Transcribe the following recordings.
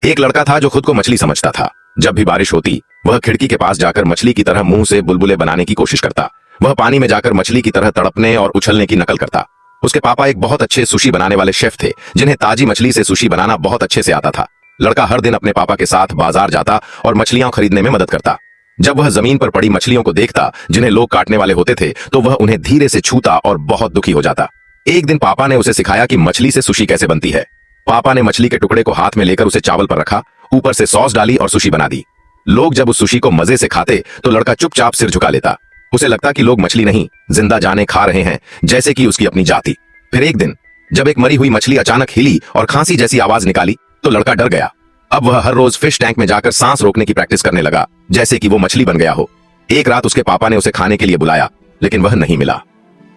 एक लड़का था जो खुद को मछली समझता था। जब भी बारिश होती वह खिड़की के पास जाकर मछली की तरह मुंह से बुलबुले बनाने की कोशिश करता। वह पानी में जाकर मछली की तरह तड़पने और उछलने की नकल करता। उसके पापा एक बहुत अच्छे सुशी बनाने वाले शेफ थे, जिन्हें ताजी मछली से सुशी बनाना बहुत अच्छे से आता था। लड़का हर दिन अपने पापा के साथ बाजार जाता और मछलियां खरीदने में मदद करता। जब वह जमीन पर पड़ी मछलियों को देखता जिन्हें लोग काटने वाले होते थे, तो वह उन्हें धीरे से छूता और बहुत दुखी हो जाता। एक दिन पापा ने उसे सिखाया कि मछली से सुशी कैसे बनती है। पापा ने मछली के टुकड़े को हाथ में लेकर उसे चावल पर रखा, ऊपर से सॉस डाली और सुशी बना दी। लोग जब उस सुशी को मजे से खाते तो लड़का चुपचाप सिर झुका लेता। उसे लगता कि लोग मछली नहीं, जिंदा जाने खा रहे हैं, जैसे कि उसकी अपनी जाति। फिर एक दिन जब एक मरी हुई मछली अचानक हिली और खांसी जैसी आवाज निकाली तो लड़का डर गया। अब वह हर रोज फिश टैंक में जाकर सांस रोकने की प्रैक्टिस करने लगा, जैसे कि वो मछली बन गया हो। एक रात उसके पापा ने उसे खाने के लिए बुलाया, लेकिन वह नहीं मिला।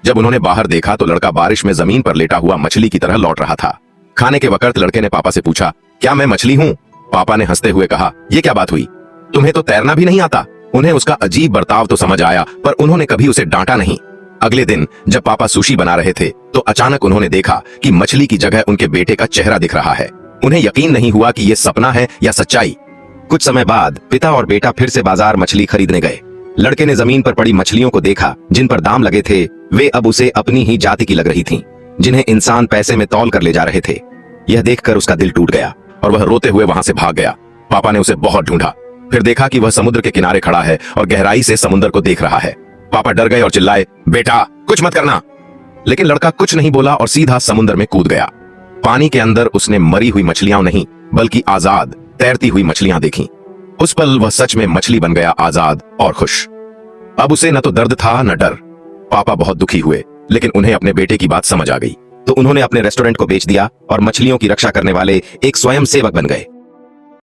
जब उन्होंने बाहर देखा तो लड़का बारिश में जमीन पर लेटा हुआ मछली की तरह लौट रहा था। खाने के वक्त लड़के ने पापा से पूछा, क्या मैं मछली हूँ? पापा ने हंसते हुए कहा, ये क्या बात हुई? तुम्हें तो तैरना भी नहीं आता। उन्हें उसका अजीब बर्ताव तो समझ आया, पर उन्होंने कभी उसे डांटा नहीं। अगले दिन जब पापा सुशी बना रहे थे तो अचानक उन्होंने देखा कि मछली की जगह उनके बेटे का चेहरा दिख रहा है। उन्हें यकीन नहीं हुआ कि ये सपना है या सच्चाई। कुछ समय बाद पिता और बेटा फिर से बाजार मछली खरीदने गए। लड़के ने जमीन पर पड़ी मछलियों को देखा जिन पर दाम लगे थे। वे अब उसे अपनी ही जाति की लग रही थीं, जिन्हें इंसान पैसे में तौल कर ले जा रहे थे। यह देखकर उसका दिल टूट गया और वह रोते हुए वहां से भाग गया। पापा ने उसे बहुत ढूंढा, फिर देखा कि वह समुद्र के किनारे खड़ा है और गहराई से समुद्र को देख रहा है। पापा डर गए और चिल्लाए, बेटा कुछ मत करना। लेकिन लड़का कुछ नहीं बोला और सीधा समुद्र में कूद गया। पानी के अंदर उसने मरी हुई मछलियां नहीं, बल्कि आजाद तैरती हुई मछलियां देखी। उस पल वह सच में मछली बन गया, आजाद और खुश। अब उसे न तो दर्द था न डर। पापा बहुत दुखी हुए, लेकिन उन्हें अपने बेटे की बात समझ आ गई, तो उन्होंने अपने रेस्टोरेंट को बेच दिया और मछलियों की रक्षा करने वाले एक स्वयं सेवक बन गए।